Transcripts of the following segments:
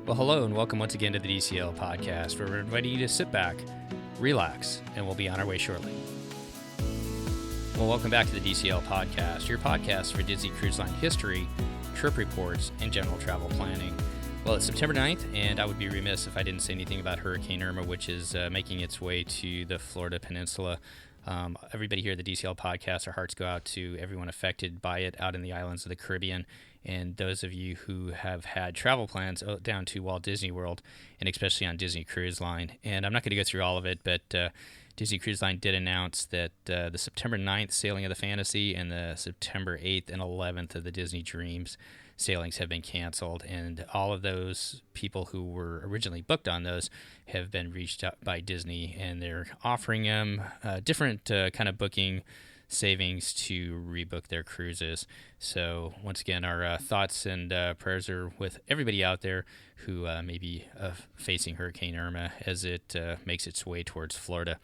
Well, hello and welcome once again to the DCL podcast, where we're inviting you to sit back, relax, and we'll be on our way shortly. Well, welcome back to the DCL podcast, your podcast for Disney Cruise Line history, trip reports, and general travel planning. Well, it's September 9th, and I would be remiss if I didn't say anything about Hurricane Irma, which is making its way to the Florida Peninsula. Everybody here at the DCL podcast, our hearts go out to everyone affected by it out in the islands of the Caribbean, and those of you who have had travel plans down to Walt Disney World, and especially on Disney Cruise Line. And I'm not going to go through all of it, but Disney Cruise Line did announce that the September 9th sailing of the Fantasy and the September 8th and 11th of the Disney Dreams sailings have been canceled, and all of those people who were originally booked on those have been reached out by Disney, and they're offering them different kind of booking savings to rebook their cruises. So once again, our thoughts and prayers are with everybody out there who may be facing Hurricane Irma as it makes its way towards Florida.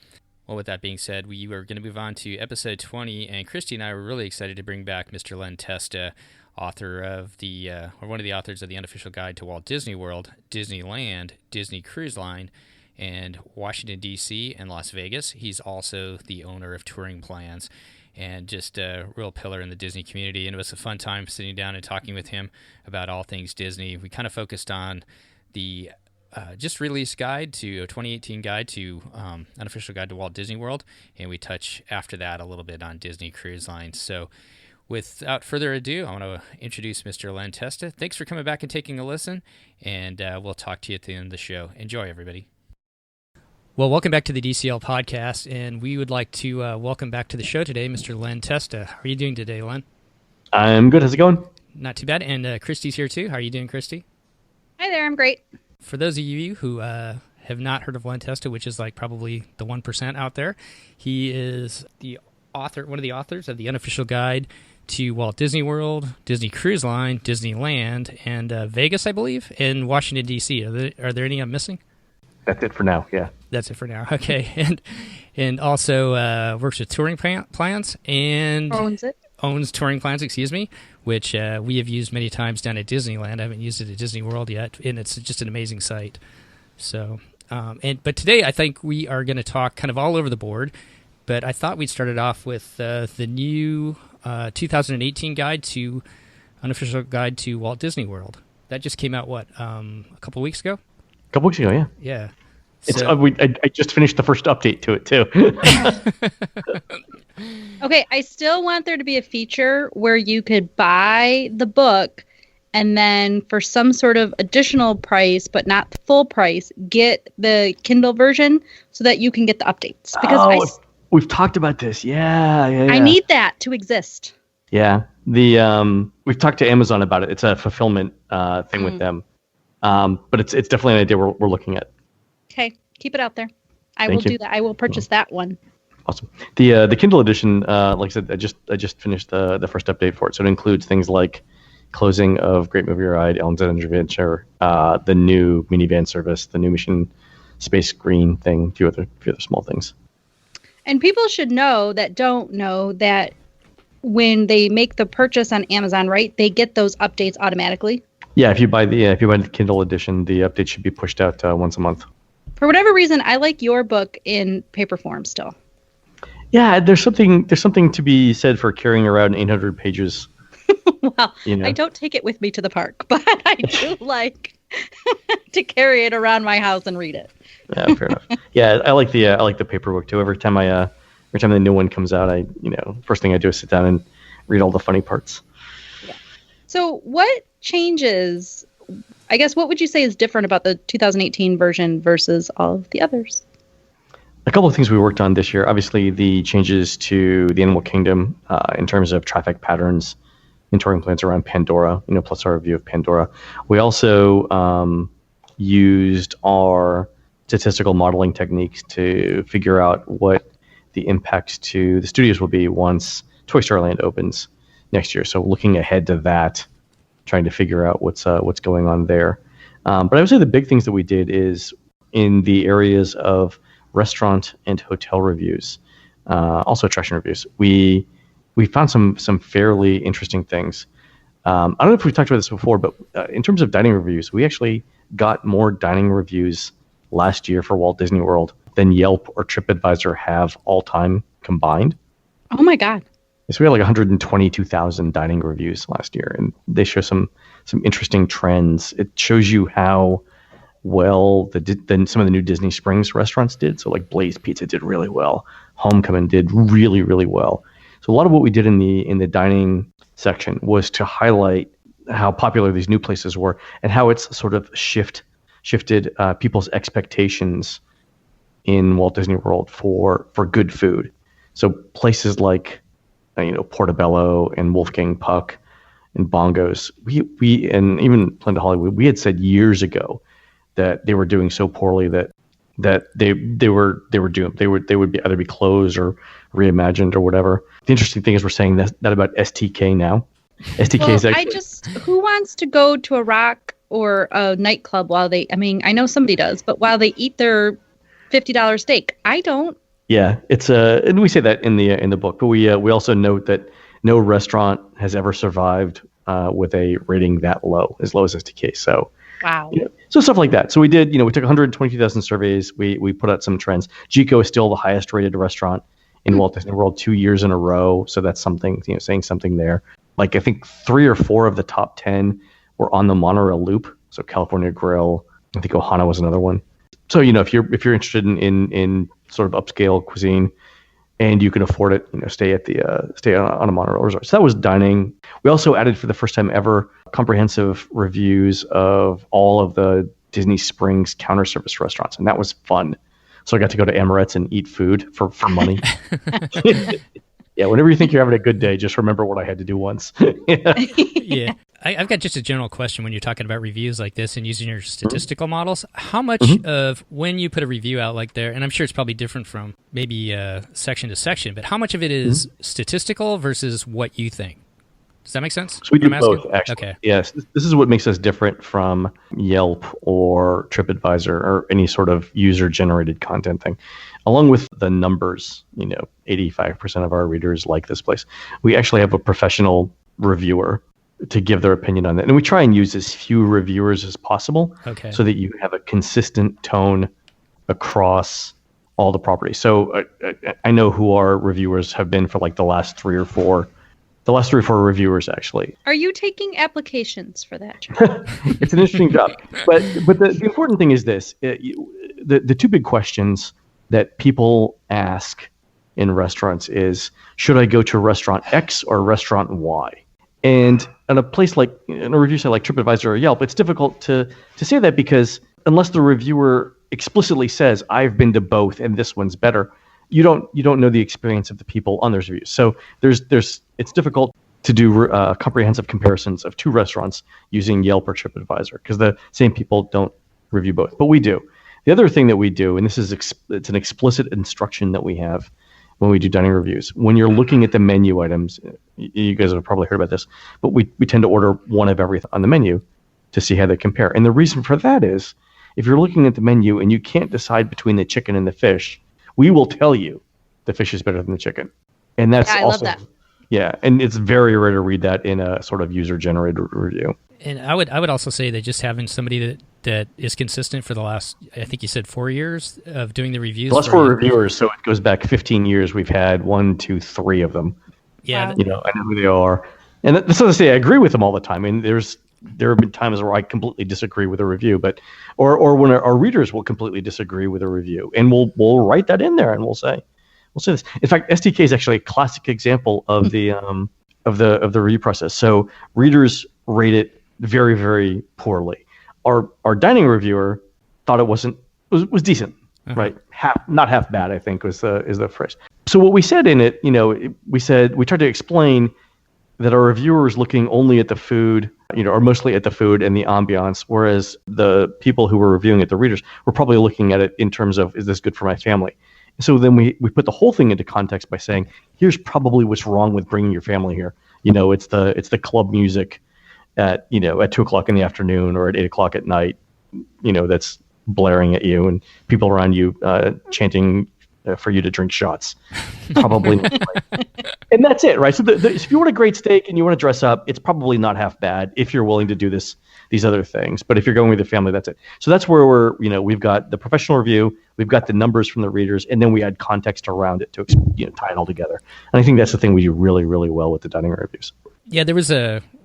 Well, with that being said, we are going to move on to episode 20, and Christy and I were really excited to bring back Mr. Len Testa, author of one of the authors of the Unofficial Guide to Walt Disney World, Disneyland, Disney Cruise Line, and Washington, D.C. and Las Vegas. He's also the owner of Touring Plans and just a real pillar in the Disney community. And it was a fun time sitting down and talking with him about all things Disney. We kind of focused on the just released guide to a 2018 guide to Unofficial Guide to Walt Disney World, and we touch after that a little bit on Disney Cruise Line. So without further ado, I want to introduce Mr. Len Testa. Thanks for coming back and taking a listen, and we'll talk to you at the end of the show. Enjoy, everybody. Well, welcome back to the DCL podcast, and we would like to welcome back to the show today Mr. Len Testa. How are you doing today, Len? I'm good. How's it going? Not too bad, and Christy's here too. How are you doing, Christy? Hi there, I'm great. For those of you who have not heard of Len Testa, which is like probably the 1% out there, he is the author, one of the authors of the Unofficial Guide to Walt Disney World, Disney Cruise Line, Disneyland, and Vegas, I believe, and Washington, D.C. Are there any I'm missing? That's it for now, yeah. That's it for now, okay. And also works with Touring Plans and owns Touring Plans, which we have used many times down at Disneyland. I haven't used it at Disney World yet, and it's just an amazing site. So, but today I think we are going to talk kind of all over the board, but I thought we'd start it off with the new 2018 Unofficial Guide to Walt Disney World. That just came out, a couple weeks ago? A couple weeks ago, yeah. Yeah. So, I just finished the first update to it, too. Okay, I still want there to be a feature where you could buy the book and then for some sort of additional price, but not the full price, get the Kindle version so that you can get the updates. Because we've talked about this. Yeah. I need that to exist. Yeah. We've talked to Amazon about it. It's a fulfillment thing with them. But it's definitely an idea we're looking at. Okay, keep it out there. I will do that. I will purchase that one. Awesome. The Kindle edition, like I said, I just finished the first update for it. So it includes things like closing of Great Movie Ride, Ellen's Adventure, the new minivan service, the new Mission Space Green thing, a few other small things. And people should know that don't know that when they make the purchase on Amazon, right, they get those updates automatically. Yeah, if you buy the Kindle edition, the update should be pushed out once a month. For whatever reason, I like your book in paper form still. Yeah, there's something to be said for carrying around 800 pages. Well, I don't take it with me to the park, but I do like to carry it around my house and read it. Yeah, fair enough. Yeah, I like the paper book too. Every time the new one comes out, first thing I do is sit down and read all the funny parts. Yeah. So what changes, I guess, what would you say is different about the 2018 version versus all of the others? A couple of things we worked on this year. Obviously, the changes to the Animal Kingdom in terms of traffic patterns and touring plans around Pandora, plus our review of Pandora. We also used our statistical modeling techniques to figure out what the impacts to the studios will be once Toy Story Land opens next year. So looking ahead to that, trying to figure out what's going on there. But I would say the big things that we did is in the areas of restaurant and hotel reviews, also attraction reviews. We found some fairly interesting things. I don't know if we've talked about this before, but in terms of dining reviews, we actually got more dining reviews last year for Walt Disney World than Yelp or TripAdvisor have all time combined. Oh my God. So we had like 122,000 dining reviews last year, and they show some interesting trends. It shows you how well some of the new Disney Springs restaurants did. So like Blaze Pizza did really well. Homecoming did really, really well. So a lot of what we did in the dining section was to highlight how popular these new places were and how it's sort of shifted people's expectations in Walt Disney World for good food. So places like Portobello and Wolfgang Puck and Bongos, we and even Planet Hollywood, we had said years ago that they were doing so poorly that they were doomed. They would either be closed or reimagined or whatever. The interesting thing is we're saying that about STK now. STK is actually, who wants to go to a rock or a nightclub while I know somebody does, but while they eat their $50 steak? I don't. Yeah, it's and we say that in the book, but we also note that no restaurant has ever survived with a rating that low as STK. So wow. So stuff like that. So we did, we took 122,000 surveys. We put out some trends. Jiko is still the highest rated restaurant in Walt Disney World 2 years in a row. So that's something, saying something there. Like I think 3 or 4 of the top 10 were on the monorail loop. So California Grill, I think Ohana was another one. So if you're interested in sort of upscale cuisine and you can afford it, stay on a monorail resort. So that was dining. We also added for the first time ever comprehensive reviews of all of the Disney Springs counter service restaurants, and that was fun. So I got to go to Amorette's and eat food for money. Yeah, whenever you think you're having a good day, just remember what I had to do once. Yeah. I've got just a general question when you're talking about reviews like this and using your statistical models. How much of when you put a review out like there, and I'm sure it's probably different from maybe section to section, but how much of it is statistical versus what you think? Does that make sense? So we do both, actually. Okay. Yes, this is what makes us different from Yelp or TripAdvisor or any sort of user-generated content thing. Along with the numbers, 85% of our readers like this place. We actually have a professional reviewer to give their opinion on that. And we try and use as few reviewers as possible so that you have a consistent tone across all the properties. So I know who our reviewers have been for like the last three or four reviewers, actually. Are you taking applications for that? It's an interesting job. But the important thing is this. The two big questions that people ask in restaurants is, should I go to restaurant X or restaurant Y? And in a place like, in a review site like TripAdvisor or Yelp, it's difficult to say that because unless the reviewer explicitly says, I've been to both and this one's better, you don't know the experience of the people on those reviews. So it's difficult to do comprehensive comparisons of two restaurants using Yelp or TripAdvisor because the same people don't review both, but we do. The other thing that we do, and this is it's an explicit instruction that we have when we do dining reviews. When you're looking at the menu items, you guys have probably heard about this, but we tend to order one of everything on the menu to see how they compare. And the reason for that is if you're looking at the menu and you can't decide between the chicken and the fish, we will tell you the fish is better than the chicken. And that's I also, love that. Yeah, and it's very rare to read that in a sort of user-generated review. And I would also say that just having somebody that is consistent for the last, I think you said 4 years of doing the reviews. The last 4 reviewers, so it goes back 15 years. We've had 1, 2, 3 of them. Yeah. Wow. I know who they are. And that's not to say I agree with them all the time. I mean, there have been times where I completely disagree with a review, or when our readers will completely disagree with a review, and we'll write that in there and we'll say this. In fact, STK is actually a classic example of the review process. So readers rate it very, very poorly. Our dining reviewer thought it was decent, right? Not half bad, I think is the phrase. So what we said in it, we tried to explain that our reviewer is looking only at the food, or mostly at the food and the ambiance, whereas the people who were reviewing it, the readers, were probably looking at it in terms of, is this good for my family? So then we put the whole thing into context by saying, here's probably what's wrong with bringing your family here. It's the club music at 2:00 in the afternoon or at 8:00 at night, that's blaring at you and people around you chanting for you to drink shots. Probably not. And that's it, right? So if you want a great steak and you want to dress up, it's probably not half bad if you're willing to do these other things. But if you're going with your family, that's it. So that's where we've got the professional review, we've got the numbers from the readers, and then we add context around it to tie it all together. And I think that's the thing we do really, really well with the dining room reviews. Yeah,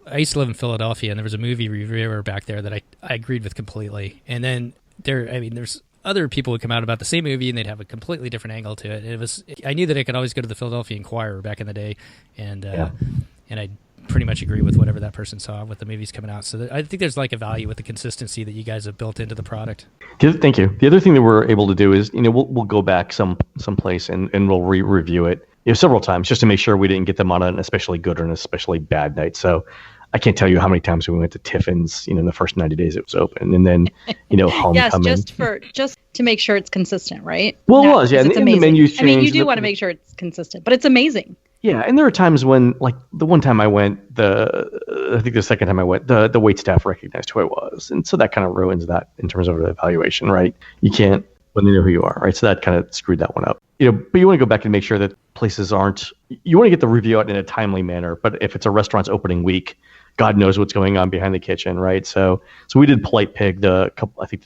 I used to live in Philadelphia, and there was a movie reviewer back there that I agreed with completely. And then there's other people would come out about the same movie, and they'd have a completely different angle to it. I knew that I could always go to the Philadelphia Inquirer back in the day, and I pretty much agree with whatever that person saw with the movies coming out. So I think there's like a value with the consistency that you guys have built into the product. Thank you. The other thing that we're able to do is, we'll go back someplace and we'll review it several times just to make sure we didn't get them on an especially good or an especially bad night. So I can't tell you how many times we went to Tiffin's, in the first 90 days it was open, and then, Homecoming. Yes, just to make sure it's consistent, right? Well, it was, yeah. And the menus changed. I mean, you do want to make sure it's consistent, but it's amazing. Yeah, and there are times when, like the one time I went, I think the second time I went, the wait staff recognized who I was, and so that kind of ruins that in terms of the evaluation, right? You can't when they know who you are, right? So that kind of screwed that one up. But you want to go back and make sure that places aren't. You want to get the review out in a timely manner, but if it's a restaurant's opening week, God knows what's going on behind the kitchen, right? So we did Polite Pig the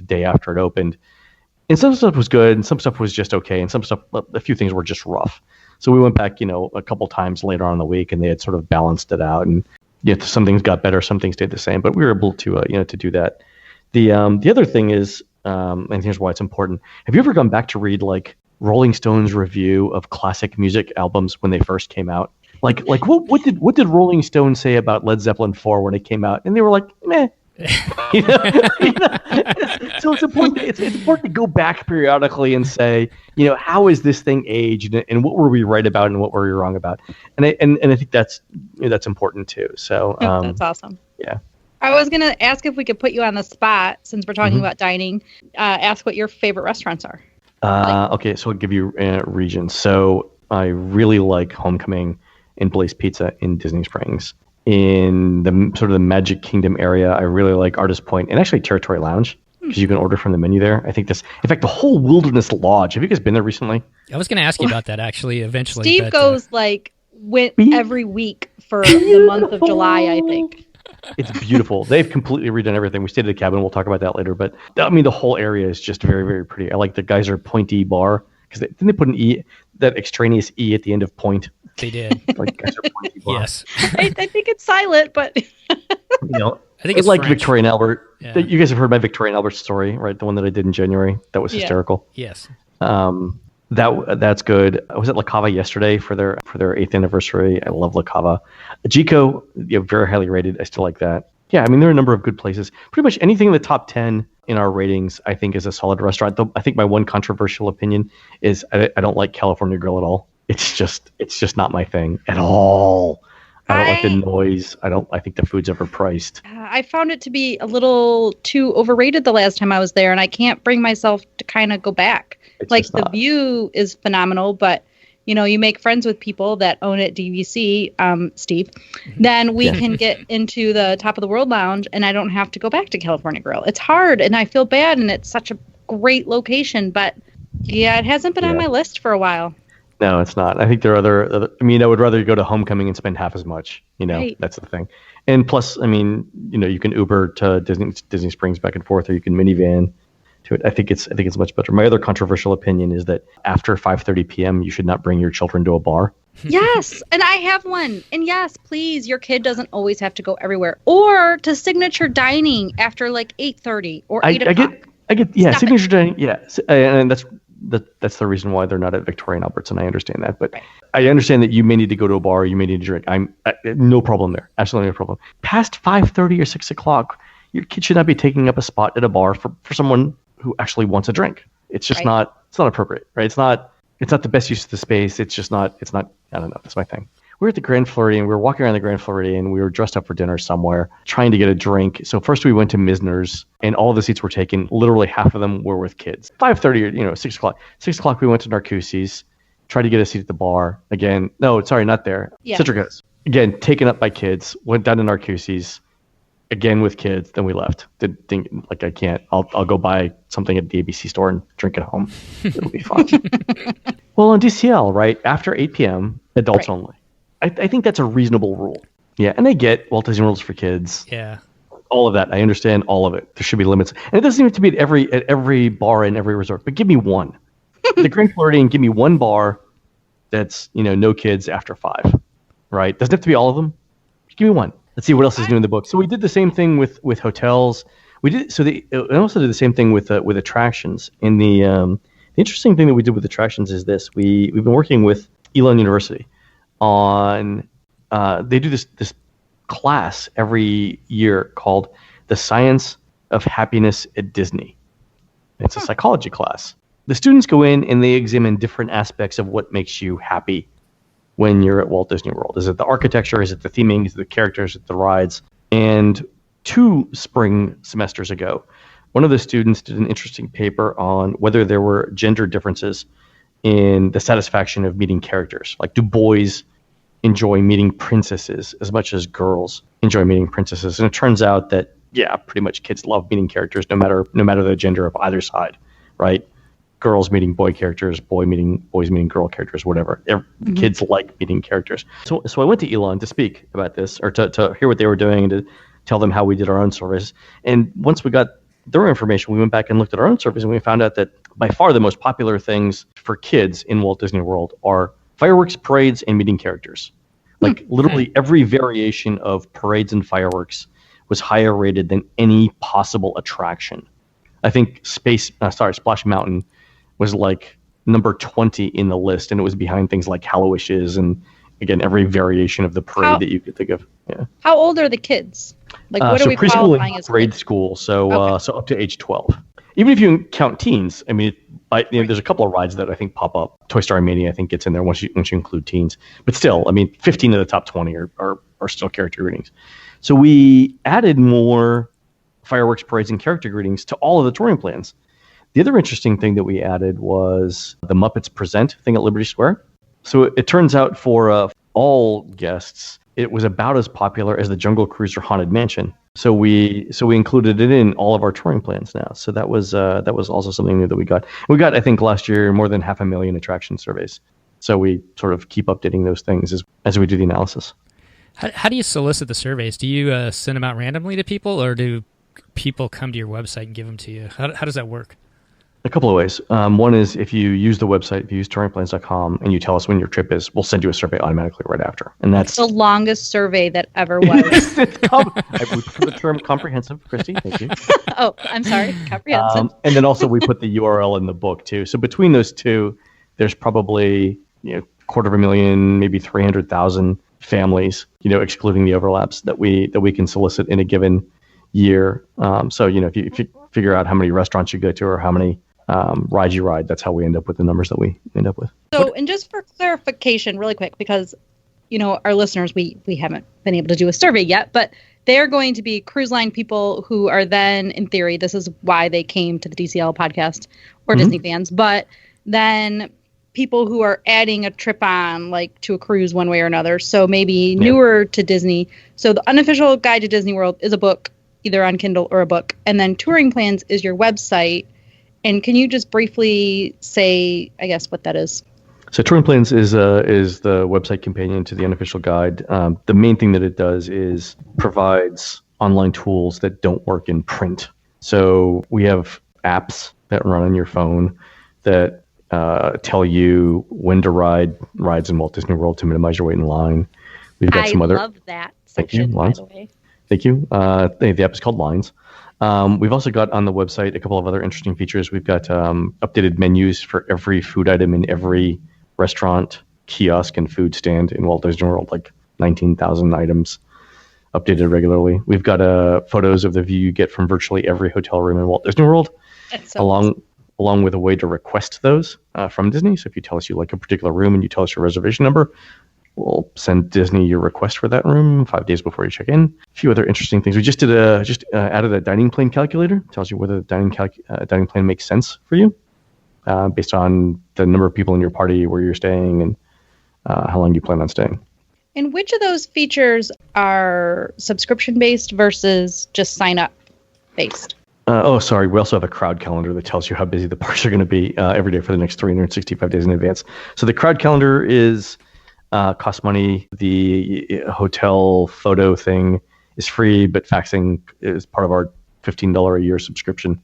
day after it opened, and some stuff was good, and some stuff was just okay, and some stuff, a few things were just rough. So we went back, a couple times later on in the week, and they had sort of balanced it out, and some things got better, some things stayed the same, but we were able to to do that. The other thing is, and here's why it's important. Have you ever gone back to read like Rolling Stone's review of classic music albums when they first came out? Like what did Rolling Stone say about Led Zeppelin 4 when it came out? And they were like, meh. So it's important. It's important to go back periodically and say, how is this thing aged, and what were we right about, and what were we wrong about? And I think that's important too. So that's awesome. Yeah. I was gonna ask if we could put you on the spot since we're talking about dining. Ask what your favorite restaurants are. Okay, so I'll give you regions. So I really like Homecoming and Blaze Pizza in Disney Springs. In the sort of the Magic Kingdom area, I really like Artist Point and actually Territory Lounge because you can order from the menu there. I think in fact, the whole Wilderness Lodge. Have you guys been there recently? I was going to ask you about that actually. Eventually, Steve goes every week for the month of July, I think. It's beautiful. They've completely redone everything. We stayed at a cabin. We'll talk about that later. But I mean, the whole area is just very, very pretty. I like the Geyser Pointy Bar because didn't they put an E, that extraneous E at the end of point? They did. Like Geyser Pointy Bar. Yes. I think it's silent, but I think it's like French. Victoria and Albert. Yeah. You guys have heard my Victoria and Albert story, right? The one that I did in January. That was hysterical. Yes. That's good. I was at La Cava yesterday for their 8th anniversary. I love La Cava. Jico, very highly rated. I still like that. Yeah, I mean, there are a number of good places. Pretty much anything in the top 10 in our ratings, I think, is a solid restaurant. Though I think my one controversial opinion is I don't like California Grill at all. It's just not my thing at all. I don't like the noise. I think the food's overpriced. I found it to be a little too overrated the last time I was there, and I can't bring myself to kind of go back. Like the view is phenomenal, but you make friends with people that own it, DVC, Steve. Then we can get into the Top of the World Lounge, and I don't have to go back to California Grill. It's hard, and I feel bad, and it's such a great location, but it hasn't been on my list for a while. No, it's not. I think there are other. I mean, I would rather go to Homecoming and spend half as much. Right. That's the thing. And plus, I mean, you can Uber to Disney Springs back and forth, or you can minivan to it. I think it's much better. My other controversial opinion is that after 5:30 p.m., you should not bring your children to a bar. Yes, and I have one. And yes, please, your kid doesn't always have to go everywhere, or to Signature Dining after like 8:30 or 8 o'clock. I get Signature Dining. Yeah, and that's the reason why they're not at Victoria and Alberts, and I understand that. But I understand that you may need to go to a bar, you may need to drink. I'm no problem there, absolutely no problem. Past 5:30 or 6 o'clock, your kid should not be taking up a spot at a bar for someone who actually wants a drink. It's just not. It's not appropriate, right? It's not the best use of the space. It's just not. It's not. I don't know. That's my thing. We were at the Grand Floridian. We were walking around the Grand Floridian. We were dressed up for dinner somewhere, trying to get a drink. So first we went to Misner's, and all the seats were taken. Literally half of them were with kids. 5:30 or 6 o'clock. 6 o'clock we went to Narcoossee's, tried to get a seat at the bar. Again, no, sorry, not there. Yeah. Citrica's. Again, taken up by kids. Went down to Narcoossee's, again with kids. Then we left. Did think like I can't. I'll go buy something at the ABC store and drink at home. It'll be fun. Well, on DCL, right, after 8 p.m., adults Right. only. I think that's a reasonable rule. Yeah, and I get Walt Disney World's for kids. Yeah. All of that. I understand all of it. There should be limits. And it doesn't have to be at every bar in every resort, but give me one. The Grand Floridian, give me one bar that's, no kids after 5, right? Doesn't have to be all of them. Just give me one. Let's see what else is new in the book. So we did the same thing with hotels. I also did the same thing with attractions. And the interesting thing that we did with attractions is this: we've been working with Elon University on they do this class every year called The Science of Happiness at Disney. It's a psychology class. The students go in and they examine different aspects of what makes you happy when you're at Walt Disney World. Is it the architecture? Is it the theming? Is it the characters? Is it the rides? And 2 spring semesters ago, one of the students did an interesting paper on whether there were gender differences in the satisfaction of meeting characters. Like, do boys enjoy meeting princesses as much as girls enjoy meeting princesses? And it turns out that, yeah, pretty much kids love meeting characters no matter the gender of either side, right? Girls meeting boy characters, boys meeting girl characters, whatever. Kids like meeting characters. So I went to Elon to speak about this, or to hear what they were doing and to tell them how we did our own surveys. And once we got their information, we went back and looked at our own surveys, and we found out that by far the most popular things for kids in Walt Disney World are fireworks, parades, and meeting characters. Like literally every variation of parades and fireworks was higher rated than any possible attraction. I think Splash Mountain was like number 20 in the list, and it was behind things like Hallowishes and, again, every variation of the parade that you could think of. Yeah. How old are the kids? Like, what are we preschool qualifying and as grade kids? school, so up to age 12. Even if you count teens, I mean, there's a couple of rides that I think pop up. Toy Story Mania, I think, gets in there once you include teens. But still, I mean, 15 of the top 20 are still character greetings. So we added more fireworks, parades, and character greetings to all of the touring plans. The other interesting thing that we added was the Muppets Present thing at Liberty Square. So it turns out for all guests, it was about as popular as the Jungle Cruise or Haunted Mansion. So we included it in all of our touring plans now. So that was also something new that we got. We got, I think, last year more than 500,000 attraction surveys. So we sort of keep updating those things as we do the analysis. How do you solicit the surveys? Do you send them out randomly to people, or do people come to your website and give them to you? How does that work? A couple of ways. One is if you use the website, if you use touringplans.com and you tell us when your trip is, we'll send you a survey automatically right after. And that's The longest survey that ever was. I would prefer the term comprehensive, Christy. Thank you. Oh, I'm sorry. Comprehensive. And then also we put the URL in the book too. So between those two, there's probably 250,000, maybe 300,000 families, excluding the overlaps that we can solicit in a given year. So if you figure out how many restaurants you go to or how many rides you ride, that's how we end up with the numbers that we end up with. So, and just for clarification, really quick, because our listeners, we haven't been able to do a survey yet, but they're going to be cruise line people who are then, in theory, this is why they came to the DCL podcast, or Disney fans, but then people who are adding a trip on, like, to a cruise one way or another. So maybe newer to Disney. So the Unofficial Guide to Disney World is a book, either on Kindle or a book. And then Touring Plans is your website. And can you just briefly say, I guess, what that is? So Touring Plans is the website companion to the Unofficial Guide. The main thing that it does is provides online tools that don't work in print. So we have apps that run on your phone that tell you when to ride rides in Walt Disney World to minimize your wait in line. We've got some other. I love that section, by the way. Thank you. The app is called Lines. We've also got on the website a couple of other interesting features. We've got updated menus for every food item in every restaurant, kiosk, and food stand in Walt Disney World, like 19,000 items updated regularly. We've got photos of the view you get from virtually every hotel room in Walt Disney World, along with a way to request those from Disney. So if you tell us you like a particular room and you tell us your reservation number, we'll send Disney your request for that room 5 days before you check in. A few other interesting things. We just added a dining plan calculator. It tells you whether the dining plan makes sense for you based on the number of people in your party, where you're staying, and how long you plan on staying. And which of those features are subscription-based versus just sign-up based? Sorry. We also have a crowd calendar that tells you how busy the parks are going to be every day for the next 365 days in advance. So the crowd calendar is costs money. The hotel photo thing is free, but faxing is part of our $15 a year subscription.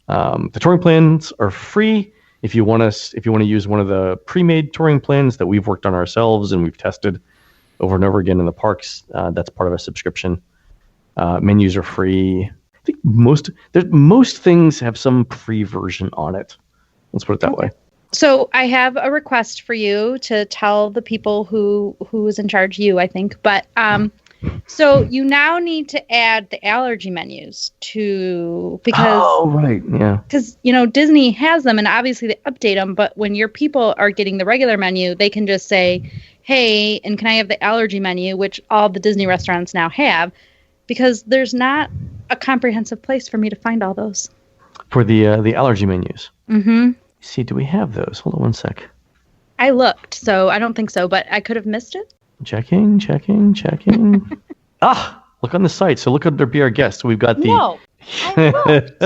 The touring plans are free. If you want to use one of the pre-made touring plans that we've worked on ourselves and we've tested over and over again in the parks, that's part of a subscription. Menus are free. I think most things have some free version on it. Let's put it that way. So I have a request for you to tell the people who is in charge, you, I think. But so you now need to add the allergy menus because Disney has them and obviously they update them. But when your people are getting the regular menu, they can just say, "Hey, and can I have the allergy menu?" Which all the Disney restaurants now have, because there's not a comprehensive place for me to find all those. For the allergy menus. Mm-hmm. See, do we have those? Hold on one sec. I looked, so I don't think so, but I could have missed it. Checking. Look on the site. So look under Be Our Guest. So we've got the... No, I looked.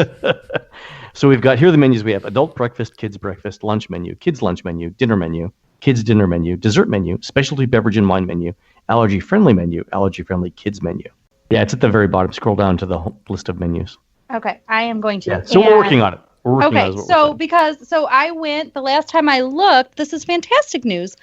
So we've got, here are the menus we have. Adult breakfast, kids breakfast, lunch menu, kids lunch menu, dinner menu, kids dinner menu, dessert menu, specialty beverage and wine menu, allergy friendly menu, allergy friendly kids menu. Yeah, it's at the very bottom. Scroll down to the list of menus. Okay, I am going to. Yeah, so we're working on it. So I went, the last time I looked, this is fantastic news.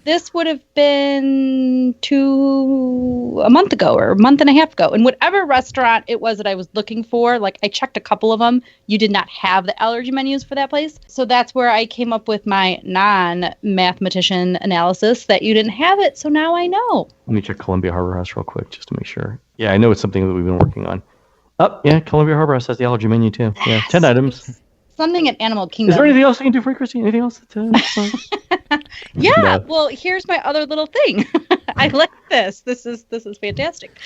This would have been a month ago or a month and a half ago. And whatever restaurant it was that I was looking for, like I checked a couple of them, you did not have the allergy menus for that place. So that's where I came up with my non-mathematician analysis that you didn't have it. So now I know. Let me check Columbia Harbor House real quick just to make sure. Yeah, I know it's something that we've been working on. Oh, yeah, Columbia Harbor House has the allergy menu too. Yeah, 10 items. Something at Animal Kingdom. Is there anything else I can do for you, Christy? Anything else? Yeah, No. Well, here's my other little thing. I like this. This is fantastic.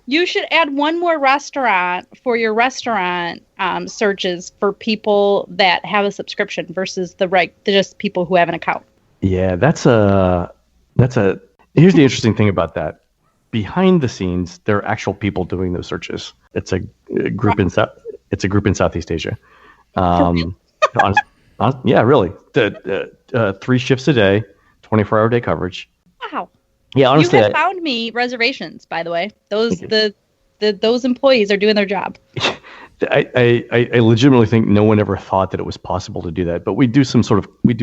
You should add one more restaurant for your restaurant searches for people that have a subscription versus just people who have an account. Yeah, here's the interesting thing about that. Behind the scenes, there are actual people doing those searches. It's a group in Southeast Asia. Yeah, really. 3 shifts a day, 24-hour day coverage. Wow. Yeah, honestly, you have found me reservations, by the way. Those employees are doing their job. I legitimately think no one ever thought that it was possible to do that, but we do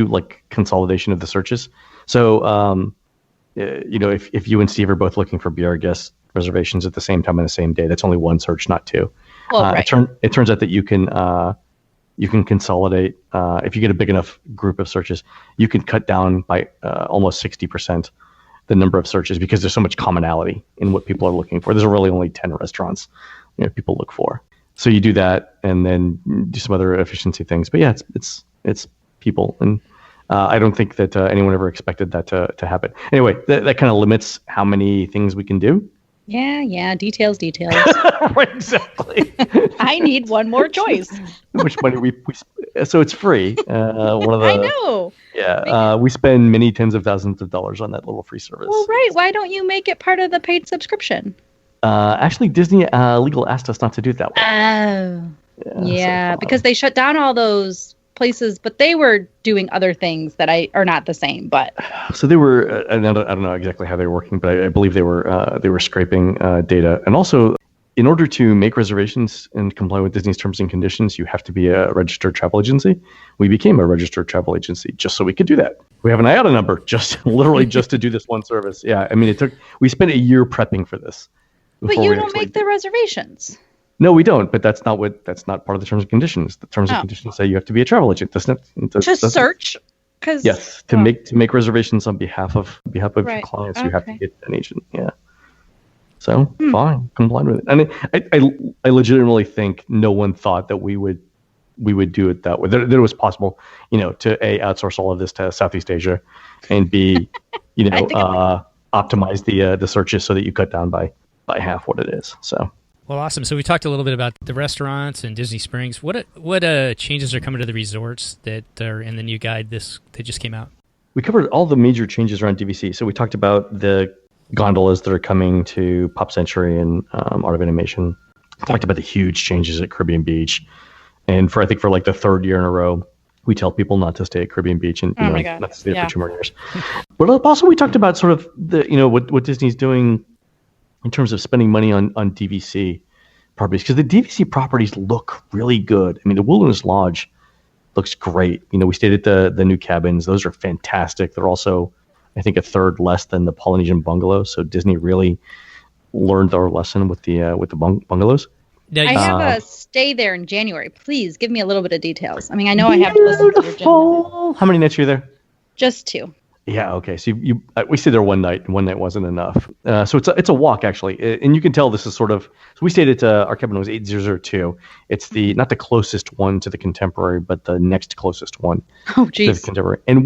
like consolidation of the searches. So, if you and Steve are both looking for Be Our Guest reservations at the same time on the same day, that's only one search, not two. Well, right. It turns out that you can consolidate. If you get a big enough group of searches, you can cut down by almost 60% the number of searches because there's so much commonality in what people are looking for. There's really only 10 restaurants people look for. So you do that and then do some other efficiency things. But yeah, it's people. And I don't think that anyone ever expected that to happen. Anyway, that kind of limits how many things we can do. Yeah. Details. Right, exactly. I need one more choice. How much money we so it's free. I know. Yeah, we spend many tens of thousands of dollars on that little free service. Well, right. Why don't you make it part of the paid subscription? Actually, Disney legal asked us not to do it that way. Oh. Yeah, because they shut down all those places, but they were doing other things that are not the same. But so they were. I don't know exactly how they were working, but I believe they were scraping data, and also in order to make reservations and comply with Disney's terms and conditions, you have to be a registered travel agency. We became a registered travel agency just so we could do that. We have an IATA number literally just to do this one service. Yeah, I mean, we spent a year prepping for this. But you don't make the reservations. No, we don't. But that's not part of the terms and conditions. The terms and conditions say you have to be a travel agent. Just search. Yes, to make reservations on behalf of your clients, you have to get an agent. Yeah. So fine, complied with it. And I legitimately think no one thought that we would do it that way. That it was possible, to A, outsource all of this to Southeast Asia, and B, optimize the searches so that you cut down by half what it is. So. Well, awesome. So we talked a little bit about the restaurants and Disney Springs. What changes are coming to the resorts that are in the new guide that just came out? We covered all the major changes around DVC. So we talked about the gondolas that are coming to Pop Century and Art of Animation. talked about the huge changes at Caribbean Beach. And I think for like the third year in a row, we tell people not to stay at Caribbean Beach and not to stay there for 2 more years. But also we talked about sort of what Disney's doing in terms of spending money on DVC properties, because the DVC properties look really good. I mean, the Wilderness Lodge looks great. We stayed at the new cabins. Those are fantastic. They're also, I think, a third less than the Polynesian bungalows. So Disney really learned their lesson with the bungalows. I have a stay there in January. Please give me a little bit of details. I mean, I know I have to listen to Virginia. How many nights are you there? Just 2. Yeah. Okay. So we stayed there one night, and one night wasn't enough. So it's a walk actually, and you can tell this is sort of. So we stayed at our cabin was 8002. It's not the closest one to the Contemporary, but the next closest one. Oh, geez. To the Contemporary, and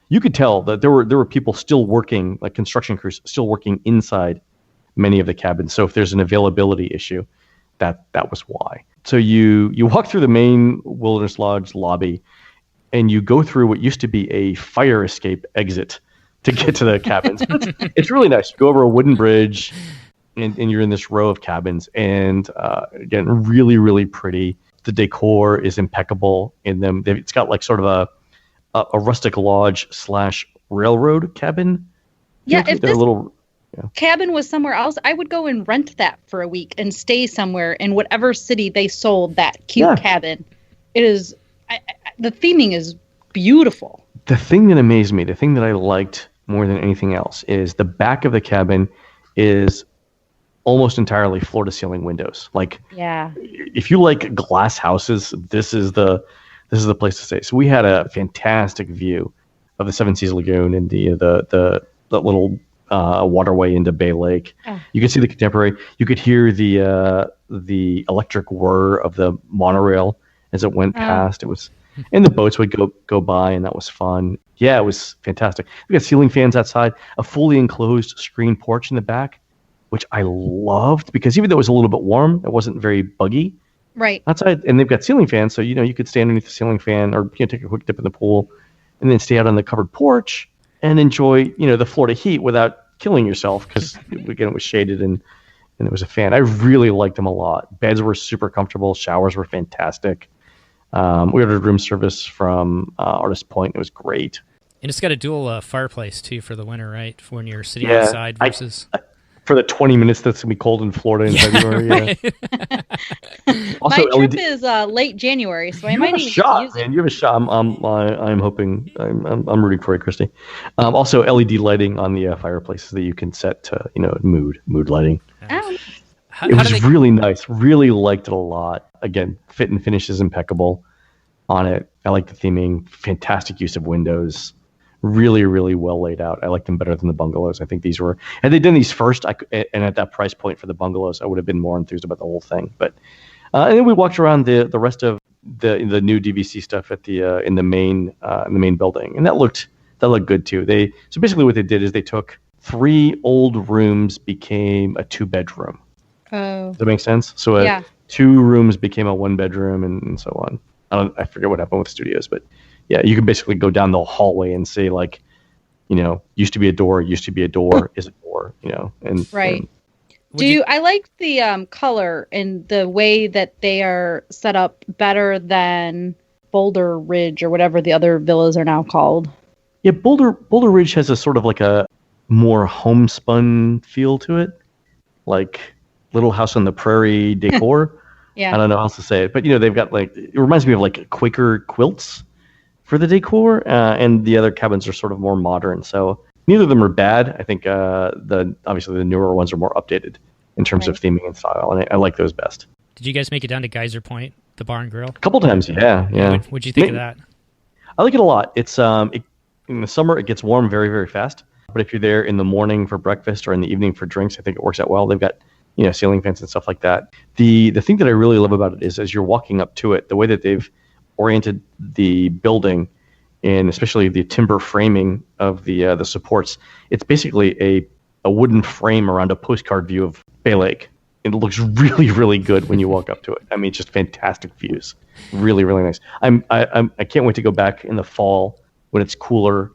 you could tell that there were people still working, like construction crews still working inside many of the cabins. So if there's an availability issue, that was why. So you walk through the main Wilderness Lodge lobby, and you go through what used to be a fire escape exit to get to the cabins. It's really nice. You go over a wooden bridge, and you're in this row of cabins. And again, really, really pretty. The decor is impeccable in them. It's got like sort of a rustic lodge / railroad cabin. Yeah, if this cabin was somewhere else, I would go and rent that for a week and stay somewhere in whatever city they sold that cute cabin. It is... the theming is beautiful. The thing that amazed me, the thing that I liked more than anything else, is the back of the cabin is almost entirely floor-to-ceiling windows. Like, if you like glass houses, this is the place to stay. So we had a fantastic view of the Seven Seas Lagoon and the little waterway into Bay Lake. You could see the Contemporary. You could hear the electric whir of the monorail as it went past. It was, and the boats would go by, and that was fun. Yeah, it was fantastic. We got ceiling fans outside, a fully enclosed screen porch in the back, which I loved, because even though it was a little bit warm, it wasn't very buggy. Right. Outside, and they've got ceiling fans, so you could stay underneath the ceiling fan, or take a quick dip in the pool, and then stay out on the covered porch and enjoy the Florida heat without killing yourself, because again, it was shaded and it was a fan. I really liked them a lot. Beds were super comfortable. Showers were fantastic. We ordered room service from Artist Point. It was great. And it's got a dual fireplace, too, for the winter, right? For when you're sitting outside versus... for the 20 minutes that's going to be cold in Florida in February. Right. Yeah. Also, my trip is late January, so I might need to use it. You have a shot. I'm hoping. I'm rooting for you, Christy. Also, LED lighting on the fireplaces that you can set to mood lighting. Oh. It was really nice. Really liked it a lot. Again, fit and finish is impeccable on it. I like the theming. Fantastic use of windows. Really, really well laid out. I like them better than the bungalows. I think these were, had they done these first, and at that price point for the bungalows, I would have been more enthused about the whole thing. But and then we walked around the rest of the new DVC stuff at in the main building, and that looked good too. So basically what they did is they took 3 old rooms, became a 2-bedroom. Oh. Does that make sense? So 2 rooms became a 1-bedroom, and so on. I forget what happened with studios, but yeah, you can basically go down the hallway and say, like, used to be a door, is a door, and right. And I like the color and the way that they are set up better than Boulder Ridge or whatever the other villas are now called. Yeah, Boulder Ridge has a sort of like a more homespun feel to it, like Little House on the Prairie decor. Yeah. I don't know how else to say it, but they've got it reminds me of like Quaker quilts for the decor, and the other cabins are sort of more modern. So neither of them are bad. I think obviously the newer ones are more updated in terms of theming and style, and I like those best. Did you guys make it down to Geyser Point, the bar and grill? A couple times, yeah. What'd you think of that? I like it a lot. It's in the summer it gets warm very, very fast, but if you're there in the morning for breakfast or in the evening for drinks, I think it works out well. They've got ceiling fans and stuff like that. The thing that I really love about it is as you're walking up to it, the way that they've oriented the building, and especially the timber framing of the supports, it's basically a wooden frame around a postcard view of Bay Lake. It looks really, really good when you walk up to it. I mean, just fantastic views. Really, really nice. I can't wait to go back in the fall when it's cooler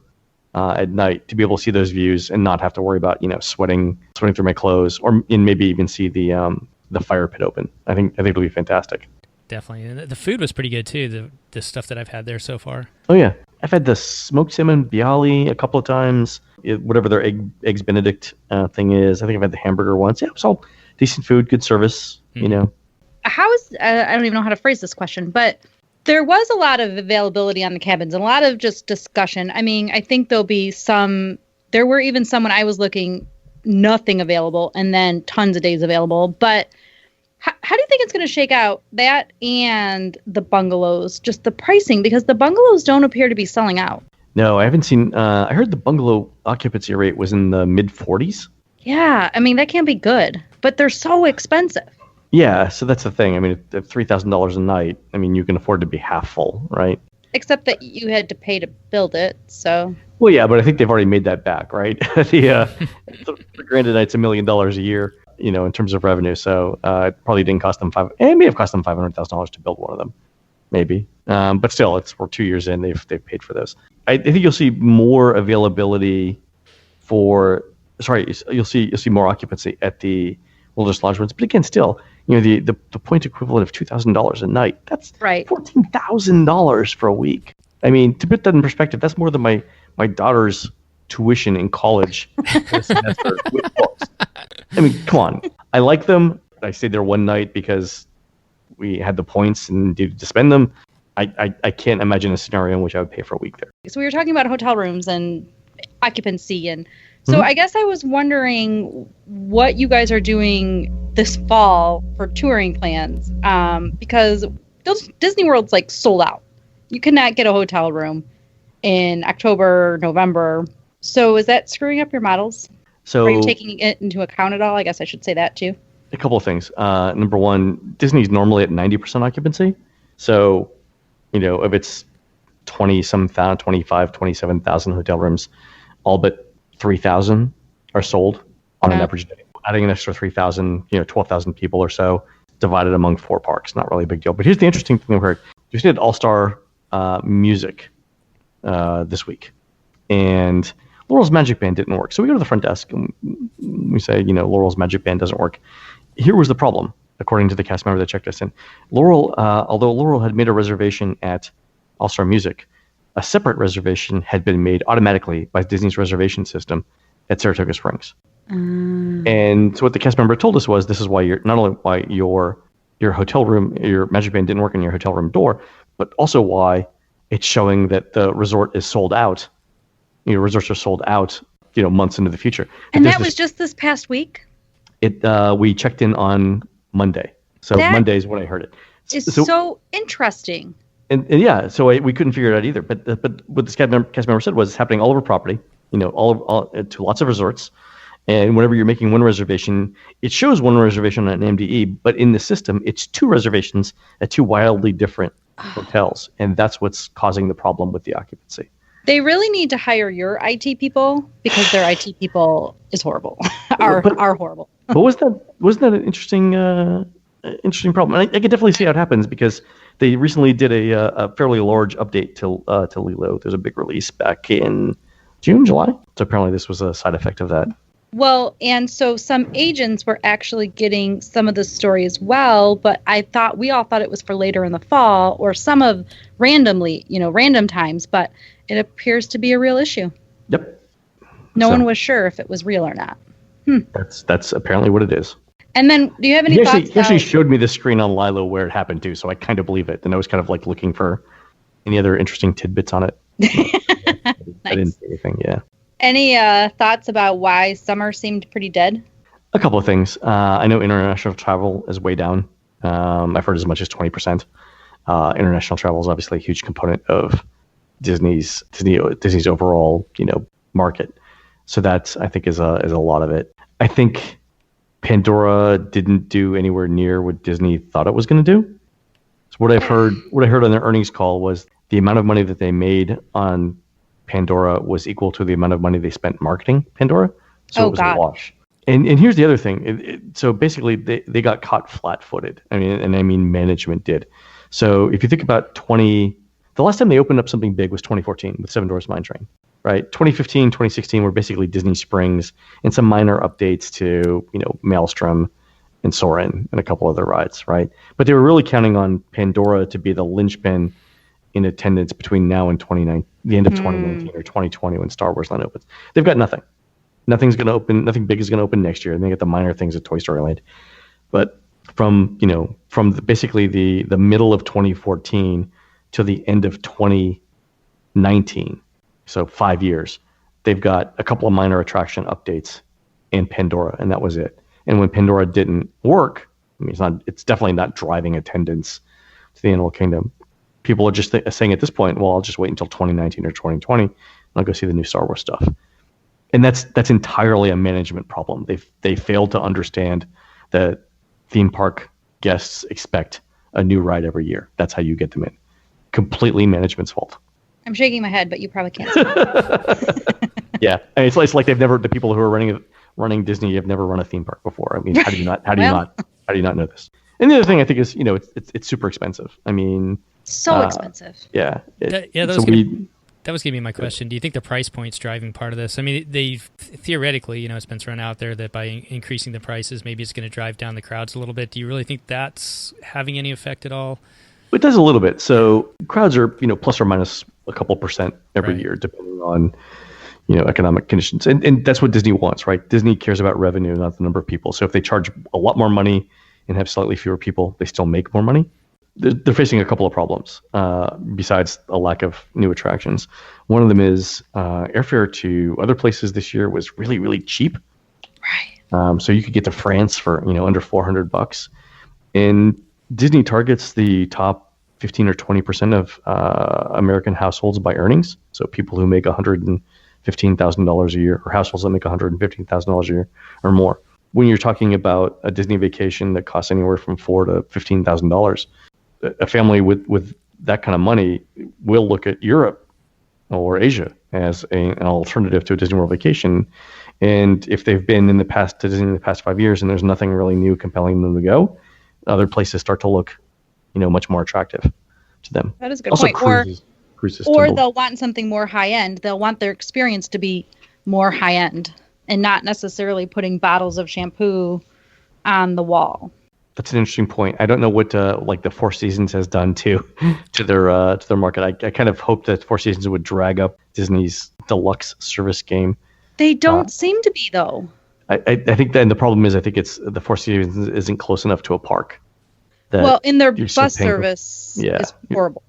at night to be able to see those views and not have to worry about sweating through my clothes, and maybe even see the the fire pit open. I think it'll be fantastic. Definitely. And the food was pretty good too, the stuff that I've had there so far. Oh yeah. I've had the smoked salmon bialy a couple of times, whatever their eggs Benedict thing is. I think I've had the hamburger once. Yeah, it was all decent food, good service, you know. I don't even know how to phrase this question, but there was a lot of availability on the cabins, and a lot of just discussion. I mean, I think there were even some when I was looking, nothing available, and then tons of days available. But how do you think it's going to shake out, that and the bungalows, just the pricing? Because the bungalows don't appear to be selling out. No, I haven't seen, I heard the bungalow occupancy rate was in the mid 40s. Yeah, I mean, that can't be good, but they're so expensive. Yeah, so that's the thing. I mean, at $3,000 a night, I mean, you can afford to be half full, right? Except that you had to pay to build it, so. Well, yeah, but I think they've already made that back, right? the grand a night's $1 million a year, you know, in terms of revenue. So it probably didn't cost them it may have cost them $500,000 to build one of them, maybe. But still, we're 2 years in. They've paid for this. I think you'll see more availability you'll see more occupancy at the Wilderness Lodge rooms. But again, still, you know, the point equivalent of $2,000 a night. That's right. $14,000 for a week. I mean, to put that in perspective, that's more than my daughter's tuition in college this semester with books. I mean, come on. I like them. I stayed there one night because we had the points and needed to spend them. I can't imagine a scenario in which I would pay for a week there. So we were talking about hotel rooms and occupancy, and so I guess I was wondering what you guys are doing this fall for touring plans, because Disney World's like sold out. You cannot get a hotel room in October, November. So is that screwing up your models? So, are you taking it into account at all? I guess I should say that too. A couple of things. Number one, Disney's normally at 90% occupancy. So, you know, if it's 27,000 hotel rooms, all but 3,000 are sold on an average day. Adding an extra 3,000, 12,000 people or so divided among 4 parks. Not really a big deal. But here's the interesting thing we heard. We did All-Star Music this week. And Laurel's Magic Band didn't work. So we go to the front desk and we say, Laurel's Magic Band doesn't work. Here was the problem, according to the cast member that checked us in. Laurel, although Laurel had made a reservation at All-Star Music, a separate reservation had been made automatically by Disney's reservation system at Saratoga Springs. And so what the cast member told us was, this is why not only why your hotel room, your Magic Band didn't work on your hotel room door, but also why it's showing that the resort is sold out. Resorts are sold out, months into the future. And that was just this past week? We checked in on Monday. So Monday is when I heard it. It's so interesting. And yeah, so we couldn't figure it out either. But what this cast member said was, it's happening all over property, all to lots of resorts. And whenever you're making one reservation, it shows one reservation on an MDE, but in the system, it's 2 reservations at 2 wildly different hotels. And that's what's causing the problem with the occupancy. They really need to hire your IT people, because their IT people is horrible. are horrible. But wasn't that an interesting problem? And I can definitely see how it happens, because they recently did a fairly large update to Lilo. There's a big release back in June, July. So apparently this was a side effect of that. Well, and so some agents were actually getting some of the story as well, but we all thought it was for later in the fall, or some of random times, but it appears to be a real issue. Yep. No one was sure if it was real or not. That's apparently what it is. And then, do you have any thoughts? He actually showed me the screen on Lilo where it happened too, so I kind of believe it. And I was kind of like looking for any other interesting tidbits on it. Nice. I didn't see anything, yeah. Any thoughts about why summer seemed pretty dead? A couple of things. I know international travel is way down. I've heard as much as 20%. International travel is obviously a huge component of Disney's overall, market. So that, I think, is a lot of it. I think Pandora didn't do anywhere near what Disney thought it was going to do. So what I heard on their earnings call was the amount of money that they made on Pandora was equal to the amount of money they spent marketing Pandora. So it was a wash. And here's the other thing. So basically, they got caught flat-footed. I mean management did. So if you think about the last time they opened up something big was 2014 with Seven Dwarfs Mine Train, right? 2015, 2016 were basically Disney Springs and some minor updates to, Maelstrom and Soarin' and a couple other rides, right? But they were really counting on Pandora to be the linchpin in attendance between now and the end of 2019 or 2020 when Star Wars Land opens. They've got nothing. Nothing's going to open. Nothing big is going to open next year. And they get the minor things at Toy Story Land. But from basically the middle of 2014 to the end of 2019, so 5 years, they've got a couple of minor attraction updates and Pandora, and that was it. And when Pandora didn't work, I mean, it's definitely not driving attendance to the Animal Kingdom. People are just saying at this point, well, I'll just wait until 2019 or 2020, and I'll go see the new Star Wars stuff. And that's entirely a management problem. They failed to understand that theme park guests expect a new ride every year. That's how you get them in. Completely management's fault. I'm shaking my head, but you probably can't see it. Yeah, and it's like the people who are running Disney have never run a theme park before. I mean, how do you not know this? And the other thing I think is, it's super expensive. I mean, so expensive. Yeah. That was going to be my question. Do you think the price point's driving part of this? I mean, theoretically, it's been thrown out there that by increasing the prices, maybe it's going to drive down the crowds a little bit. Do you really think that's having any effect at all? It does a little bit. So crowds are, plus or minus a couple percent every year, depending on, economic conditions. And that's what Disney wants, right? Disney cares about revenue, not the number of people. So if they charge a lot more money and have slightly fewer people, they still make more money. They're facing a couple of problems besides a lack of new attractions. One of them is airfare to other places this year was really, really cheap. Right. So you could get to France for under $400, and Disney targets the top 15 or 20% of American households by earnings. So people who make $115,000 a year, or households that make $115,000 a year or more. When you're talking about a Disney vacation that costs anywhere from $4,000 to $15,000. A family with that kind of money will look at Europe or Asia as an alternative to a Disney World vacation. And if they've been to Disney in the past 5 years and there's nothing really new compelling them to go, other places start to look, much more attractive to them. That is a good point. Cruises or they'll want something more high end. They'll want their experience to be more high end and not necessarily putting bottles of shampoo on the wall. That's an interesting point. I don't know what the Four Seasons has done to their market. I kind of hope that Four Seasons would drag up Disney's deluxe service game. They don't seem to be, though. I think that, and the problem is, I think it's the Four Seasons isn't close enough to a park. In their bus service, is horrible.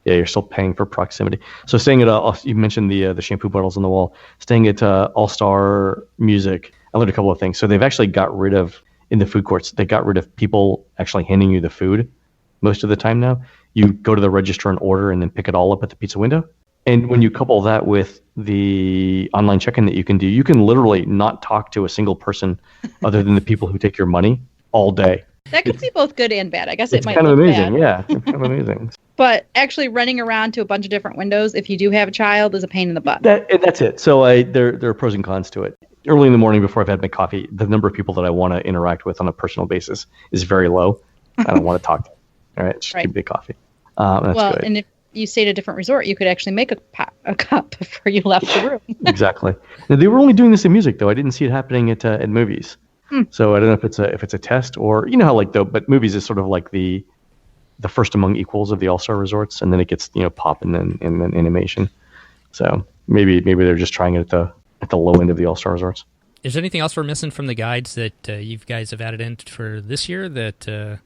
You're still paying for proximity. So staying at you mentioned the shampoo bottles on the wall. Staying at All Star Music, I learned a couple of things. So they've actually got rid of. In the food courts, they got rid of people actually handing you the food most of the time now. You go to the register and order and then pick it all up at the pizza window. And when you couple that with the online check-in that you can do, you can literally not talk to a single person other than the people who take your money all day. That could be both good and bad. I guess it might kind of look amazing. bad. Yeah, it's kind of amazing. But actually running around to a bunch of different windows, if you do have a child, is a pain in the butt. That's it. So there are pros and cons to it. Early in the morning before I've had my coffee, the number of people that I want to interact with on a personal basis is very low. I don't want to talk to them. All right, just give me a coffee. That's good. And if you stayed at a different resort, you could actually make a cup before you left the room. Exactly. Now, they were only doing this in music, though. I didn't see it happening at movies. So I don't know if it's a test or but movies is sort of like the first among equals of the all-star resorts, and then it gets pop and then animation. So maybe they're just trying it at the low end of the all-star resorts. Is there anything else we're missing from the guides that you guys have added in for this year that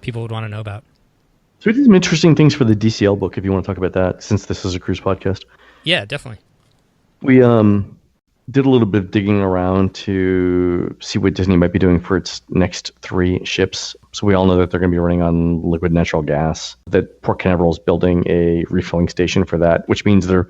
people would want to know about? So we did some interesting things for the DCL book, if you want to talk about that, since this is a cruise podcast. Yeah, definitely. We did a little bit of digging around to see what Disney might be doing for its next 3 ships. So we all know that they're going to be running on liquid natural gas, that Port Canaveral is building a refilling station for that, which means the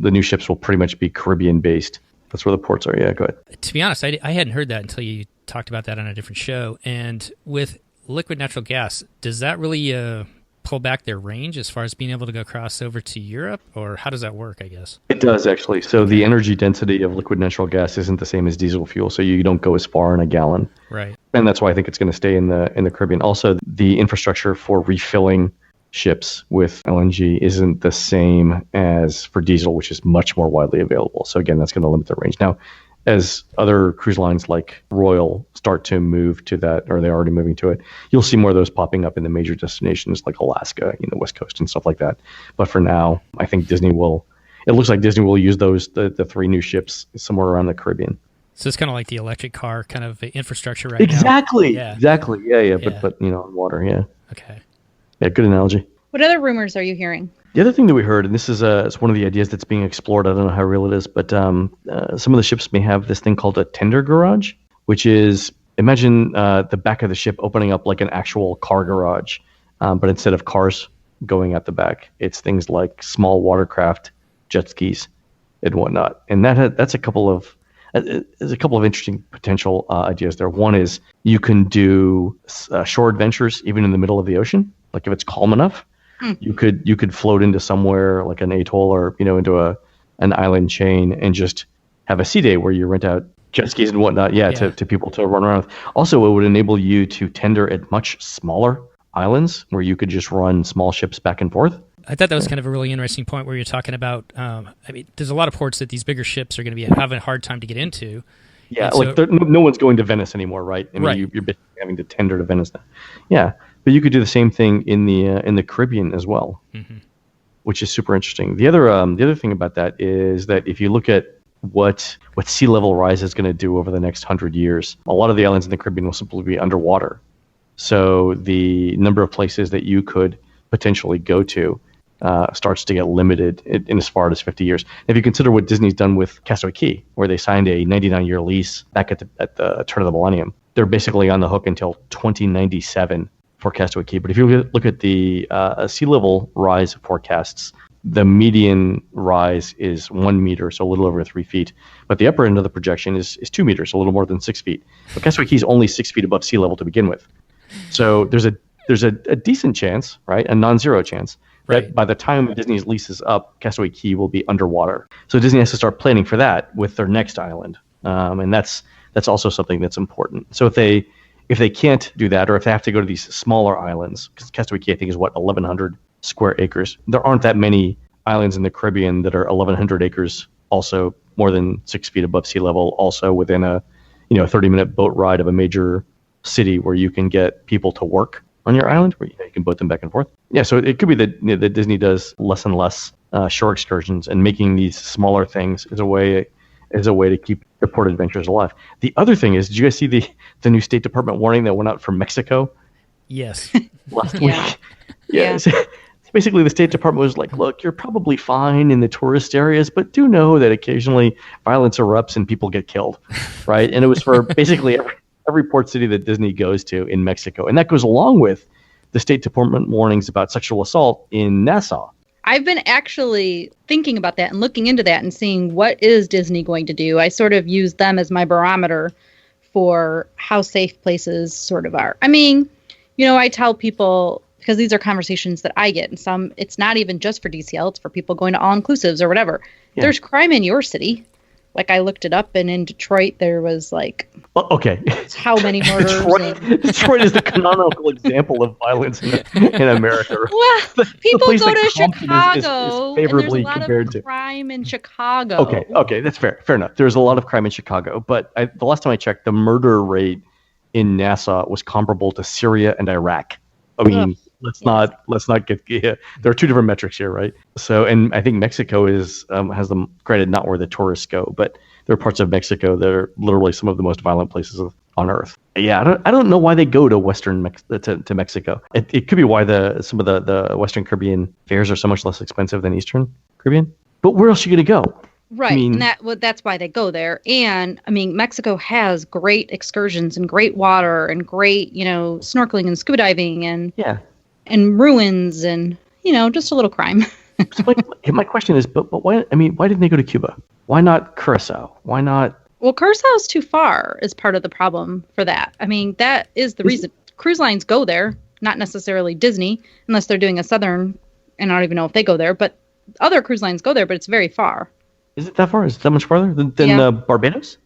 new ships will pretty much be Caribbean-based. That's where the ports are. Yeah, go ahead. To be honest, I hadn't heard that until you talked about that on a different show. And with liquid natural gas, does that really pull back their range as far as being able to go cross over to Europe? Or how does that work, I guess? It does, actually. So the energy density of liquid natural gas isn't the same as diesel fuel, so you don't go as far in a gallon. Right. And that's why I think it's going to stay in the Caribbean. Also, the infrastructure for refilling ships with LNG isn't the same as for diesel, which is much more widely available. So again, that's going to limit the range. Now, as other cruise lines like Royal start to move to that, or they're already moving to it, you'll see more of those popping up in the major destinations like Alaska, West Coast and stuff like that. But for now, I think it looks like Disney will use the 3 new ships somewhere around the Caribbean. So it's kind of like the electric car kind of infrastructure right exactly. now. Exactly. Yeah. But on water. Yeah. Okay. Yeah. Good analogy. What other rumors are you hearing? The other thing that we heard, and this is it's one of the ideas that's being explored. I don't know how real it is, but some of the ships may have this thing called a tender garage, which is, imagine the back of the ship opening up like an actual car garage, but instead of cars going at the back, it's things like small watercraft, jet skis, and whatnot. And that's a couple of interesting potential ideas there. One is you can do shore adventures even in the middle of the ocean, like if it's calm enough. You could float into somewhere like an atoll or into an island chain and just have a sea day where you rent out jet skis and whatnot. To people to run around with. Also, it would enable you to tender at much smaller islands where you could just run small ships back and forth. I thought that was kind of a really interesting point where you're talking about. There's a lot of ports that these bigger ships are going to be having a hard time to get into. Yeah, no one's going to Venice anymore, right? Right. You're basically having to tender to Venice now. Yeah. But you could do the same thing in the Caribbean as well, which is super interesting. The other thing about that is that if you look at what sea level rise is going to do over the next 100 years, a lot of the islands in the Caribbean will simply be underwater. So the number of places that you could potentially go to starts to get limited in as far as 50 years. If you consider what Disney's done with Castaway Cay, where they signed a 99-year lease back at the turn of the millennium, they're basically on the hook until 2097. For Castaway Cay. But if you look at the sea level rise forecasts, the median rise is 1 meter, so a little over 3 feet. But the upper end of the projection is 2 meters, so a little more than 6 feet. But Castaway Cay is only 6 feet above sea level to begin with. So there's a decent chance, right, a non-zero chance, that by the time Disney's lease is up, Castaway Cay will be underwater. So Disney has to start planning for that with their next island. And that's also something that's important. So if they can't do that, or if they have to go to these smaller islands, because Castaway Cay, I think, is 1,100 square acres. There aren't that many islands in the Caribbean that are 1,100 acres, also more than 6 feet above sea level, also within a 30-minute boat ride of a major city where you can get people to work on your island, where you can boat them back and forth. Yeah, so it could be that Disney does less and less shore excursions, and making these smaller things is a way to keep the port adventures alive. The other thing is, did you guys see the new State Department warning that went out from Mexico? Yes. Last week. Yeah. So basically, the State Department was like, look, you're probably fine in the tourist areas, but do know that occasionally violence erupts and people get killed, right? And it was for basically every port city that Disney goes to in Mexico. And that goes along with the State Department warnings about sexual assault in Nassau. I've been actually thinking about that and looking into that and seeing what is Disney going to do. I sort of use them as my barometer for how safe places sort of are. I mean, I tell people, because these are conversations that I get, and it's not even just for DCL, it's for people going to all-inclusives or whatever. Yeah. There's crime in your city. Like, I looked it up, and in Detroit, there was, okay. How many murders? Detroit is the canonical example of violence in America. Well, people go to Chicago, is favorably and there's a lot compared of crime in Chicago. Okay, that's fair. Fair enough. There's a lot of crime in Chicago, but the last time I checked, the murder rate in Nassau was comparable to Syria and Iraq. I mean, let's not get. Yeah, there are two different metrics here, right? So, and I think Mexico has them granted not where the tourists go, but there are parts of Mexico that are literally some of the most violent places on earth. Yeah, I don't know why they go to to Mexico. It could be why some of the Western Caribbean fares are so much less expensive than Eastern Caribbean. But where else are you going to go? Right, and that's why they go there. And, I mean, Mexico has great excursions and great water and great, snorkeling and scuba diving and ruins and, just a little crime. So my question is, but why? I mean, why didn't they go to Cuba? Why not Curacao? Why not? Well, Curacao is too far is part of the problem for that. I mean, that is the reason. Cruise lines go there, not necessarily Disney, unless they're doing a southern, and I don't even know if they go there, but other cruise lines go there, but it's very far. Is it that far? Is it that much farther than Barbados?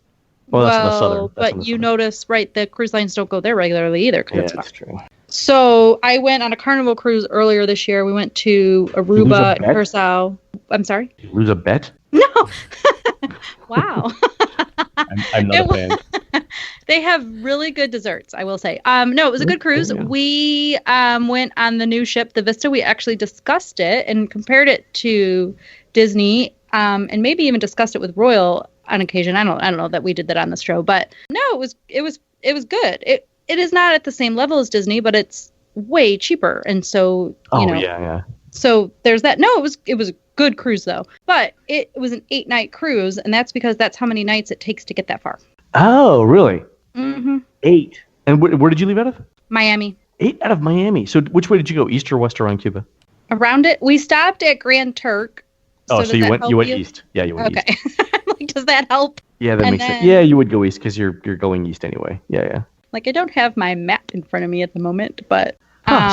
Well, that's the southern. But you notice, right, the cruise lines don't go there regularly either. Yeah, that's true. So I went on a Carnival cruise earlier this year. We went to Aruba and Curacao. I'm sorry? Did you lose a bet? No. Wow. I'm not a fan. They have really good desserts, I will say. No, it was a good cruise. Yeah. We went on the new ship, the Vista. We actually discussed it and compared it to Disney, and maybe even discussed it with Royal on occasion. I don't know that we did that on this show, but no, it was good. It is not at the same level as Disney, but it's way cheaper, and so yeah. So there's that. No, it was a good cruise though, but it was an 8-night cruise, and that's because that's how many nights it takes to get that far. Oh, really? Mm-hmm. 8. And where did you leave out of? Miami. 8 out of Miami. So which way did you go? East or west around Cuba? Around it, we stopped at Grand Turk. So you went east. Yeah, you went okay. east. Like, does that help? Yeah, that makes sense. Yeah, you would go east because you're going east anyway. Yeah. Like, I don't have my map in front of me at the moment, but.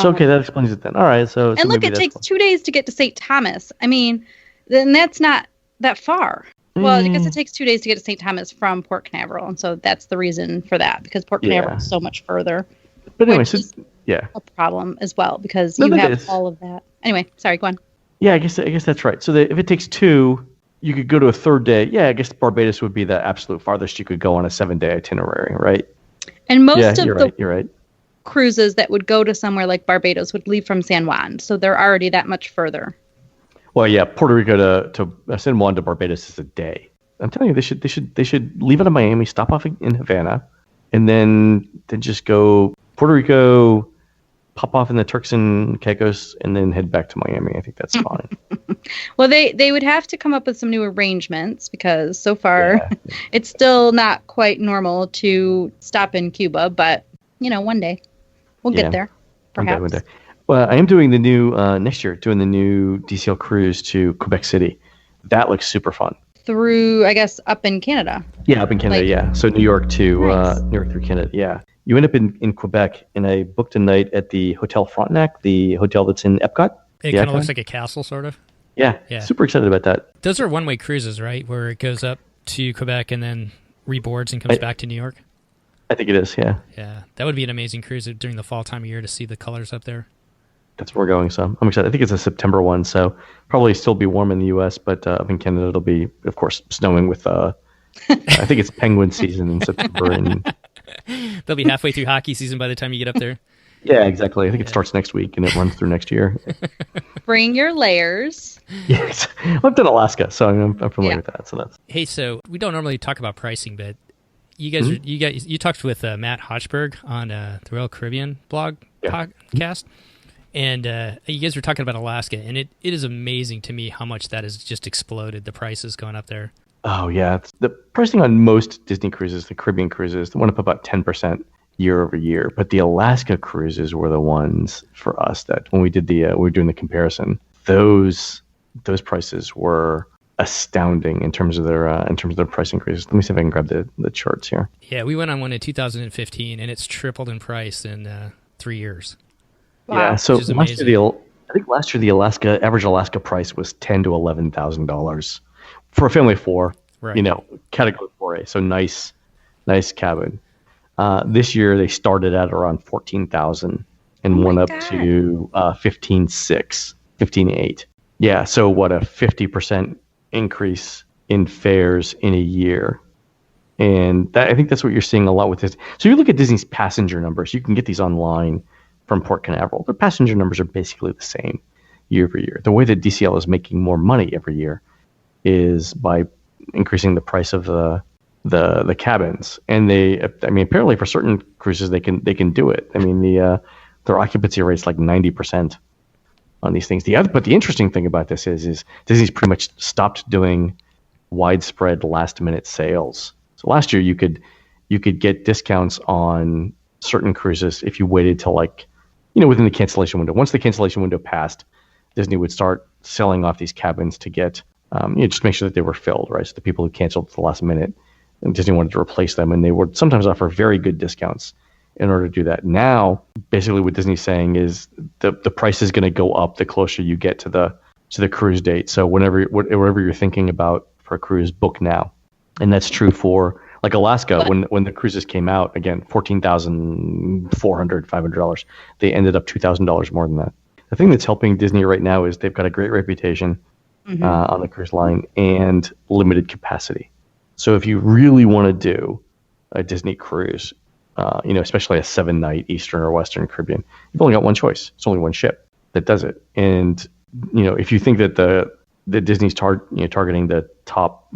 So okay, that explains it then. All right, so and look, it takes 2 days to get to St. Thomas. I mean, then that's not that far. Well, I guess it takes 2 days to get to St. Thomas from Port Canaveral, and so that's the reason for that, because Port Canaveral is so much further. But anyway, a problem as well, because you have all of that. Anyway, sorry, go on. Yeah, I guess that's right. So if it takes 2, you could go to a third day. Yeah, I guess Barbados would be the absolute farthest you could go on a 7-day itinerary, right? And most of you're right. Cruises that would go to somewhere like Barbados would leave from San Juan, so they're already that much further. Well, yeah, Puerto Rico to San Juan to Barbados is a day. I'm telling you, they should leave out of Miami, stop off in Havana, and then just go Puerto Rico, pop off in the Turks and Caicos, and then head back to Miami. I think that's fine. Well, they would have to come up with some new arrangements, because so far it's still not quite normal to stop in Cuba, but one day we'll get there. Perhaps. One day. Well, I am doing the new next year. Doing the new DCL cruise to Quebec City. That looks super fun. Through, I guess, up in Canada. Yeah, up in Canada. Yeah, so New York to New York through Canada. Yeah, you end up in Quebec, and I booked a night at the Hotel Frontenac, the hotel that's in Epcot. It kind of looks like a castle, sort of. Yeah. Super excited about that. Those are one-way cruises, right? Where it goes up to Quebec and then reboards and comes back to New York. I think it is, yeah. Yeah, that would be an amazing cruise during the fall time of year to see the colors up there. That's where we're going, so I'm excited. I think it's a September one, so probably still be warm in the U.S., but up in Canada it'll be, of course, snowing with, I think it's penguin season in September. And they'll be halfway through hockey season by the time you get up there. Yeah, exactly. I think it starts next week and it runs through next year. Bring your layers. Yes. Well, I've done Alaska, so I'm familiar with that. So that's. Hey, so we don't normally talk about pricing, but you talked with Matt Hochberg on the Royal Caribbean blog podcast, and you guys were talking about Alaska, and it is amazing to me how much that has just exploded. The prices going up there. Oh yeah, the pricing on most Disney cruises, the Caribbean cruises, went up about 10% year over year. But the Alaska cruises were the ones for us that when we did we were doing the comparison, those prices were astounding in terms of their price increases. Let me see if I can grab the charts here. Yeah, we went on one in 2015, and it's tripled in price in 3 years. Wow. Yeah, so last year the average Alaska price was $10,000 to $11,000 for a family of 4. Right. Category 4A, so nice cabin. This year they started at around $14,000 and went up to $15,800. Yeah, so what a 50% increase in fares in a year. And I think that's what you're seeing a lot with this. So you look at Disney's passenger numbers, you can get these online from Port Canaveral. Their passenger numbers are basically the same year over year. The way that DCL is making more money every year is by increasing the price of the cabins. And apparently for certain cruises they can do it. I mean, their occupancy rate's like 90% on these things. But the interesting thing about this is Disney's pretty much stopped doing widespread last minute sales. So last year you could get discounts on certain cruises if you waited till within the cancellation window. Once the cancellation window passed, Disney would start selling off these cabins to get just make sure that they were filled, right? So the people who canceled at the last minute, and Disney wanted to replace them, and they would sometimes offer very good discounts in order to do that. Now, basically what Disney's saying is the price is going to go up the closer you get to the cruise date. So whatever you're thinking about for a cruise, book now. And that's true for like Alaska. When the cruises came out, again, $14,400, $500, they ended up $2,000 more than that. The thing that's helping Disney right now is they've got a great reputation on the cruise line and limited capacity. So if you really want to do a Disney cruise, especially a 7-night Eastern or Western Caribbean, you've only got one choice. It's only one ship that does it. And if you think that the Disney's targeting the top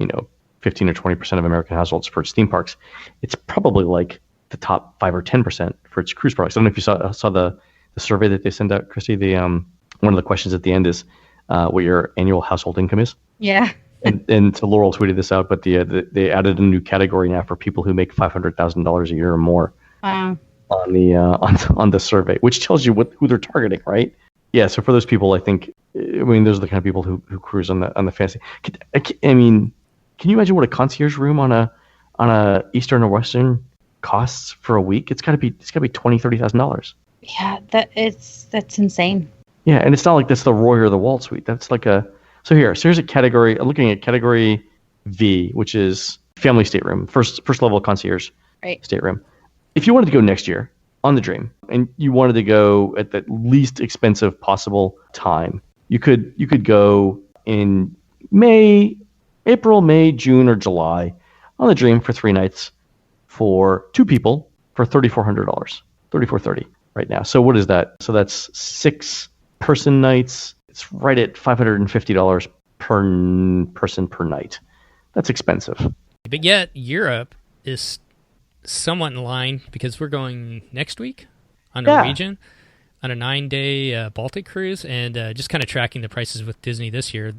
15 or 20% of American households for its theme parks, it's probably like the top 5 or 10% for its cruise products. I don't know if you saw the survey that they sent out, Christy. One of the questions at the end is what your annual household income is. Yeah. and so Laurel tweeted this out, but they added a new category now for people who make $500,000 a year or more. Wow. On the survey, which tells you who they're targeting, right? Yeah. So for those people, those are the kind of people who cruise on the fancy. Can you imagine what a concierge room on a Eastern or Western costs for a week? It's got to be $20,000-$30,000. Yeah, that's insane. Yeah, and it's not like that's the Roy or the Walt suite. That's like here's a category. I'm looking at category V, which is family stateroom, first level concierge stateroom. If you wanted to go next year on the Dream and you wanted to go at the least expensive possible time, you could go in April, May, June, or July on the Dream for 3 nights for 2 people for $3,400, $3,430 right now. So what is that? So that's 6 person nights. It's right at $550 per person per night. That's expensive. But yet Europe is somewhat in line because we're going next week on Norwegian on a 9-day Baltic cruise, and just kind of tracking the prices with Disney this year.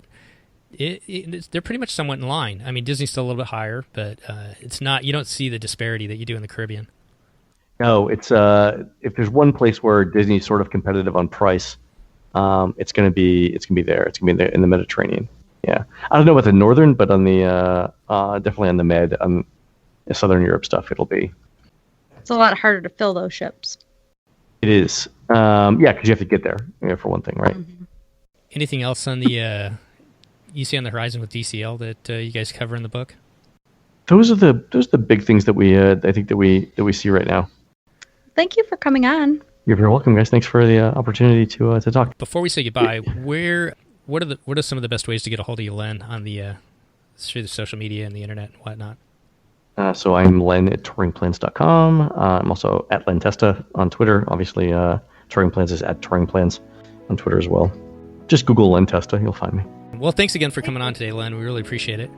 They're pretty much somewhat in line. I mean, Disney's still a little bit higher, but it's not. You don't see the disparity that you do in the Caribbean. No, it's if there's one place where Disney's sort of competitive on price, it's going to be there. It's going to be in the Mediterranean. Yeah, I don't know about the northern, but on the definitely on the Med, Southern Europe stuff, it'll be. It's a lot harder to fill those ships. It is. Because you have to get there, for one thing, right? Mm-hmm. Anything else on the you see on the horizon with DCL that you guys cover in the book? Those are the big things that we I think that we see right now. Thank you for coming on. You're very welcome, guys. Thanks for the opportunity to talk. Before we say goodbye, what are some of the best ways to get a hold of you, Len, on through the social media and the internet and whatnot? So I'm Len at touringplans.com. I'm also at Len Testa on Twitter. Obviously, Touring Plans is at Touring Plans on Twitter as well. Just Google Len Testa. You'll find me. Well, thanks again for coming on today, Len. We really appreciate it.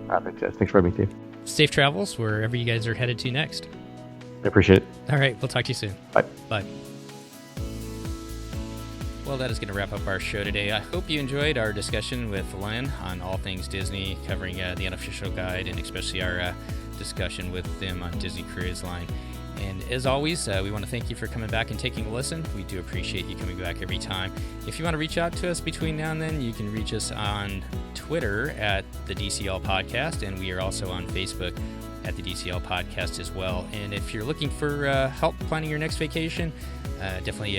Thanks for having me, Steve. Safe travels wherever you guys are headed to next. I appreciate it. All right. We'll talk to you soon. Bye. Bye. Well, that is going to wrap up our show today. I hope you enjoyed our discussion with Len on all things Disney, covering the unofficial guide and especially our discussion with them on Disney Cruise Line. And as always, we want to thank you for coming back and taking a listen. We do appreciate you coming back every time. If you want to reach out to us between now and then, you can reach us on Twitter at the DCL Podcast, and we are also on Facebook at the DCL Podcast as well. And if you're looking for help planning your next vacation, definitely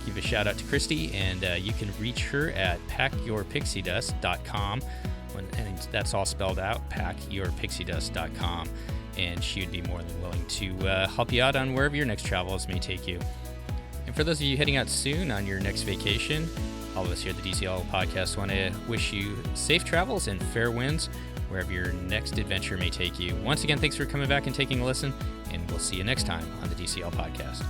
give a shout out to Christy, and you can reach her at packyourpixiedust.com, and that's all spelled out, packyourpixiedust.com. And she would be more than willing to help you out on wherever your next travels may take you. And for those of you heading out soon on your next vacation, all of us here at the DCL Podcast want to wish you safe travels and fair winds wherever your next adventure may take you. Once again, thanks for coming back and taking a listen, and we'll see you next time on the DCL Podcast.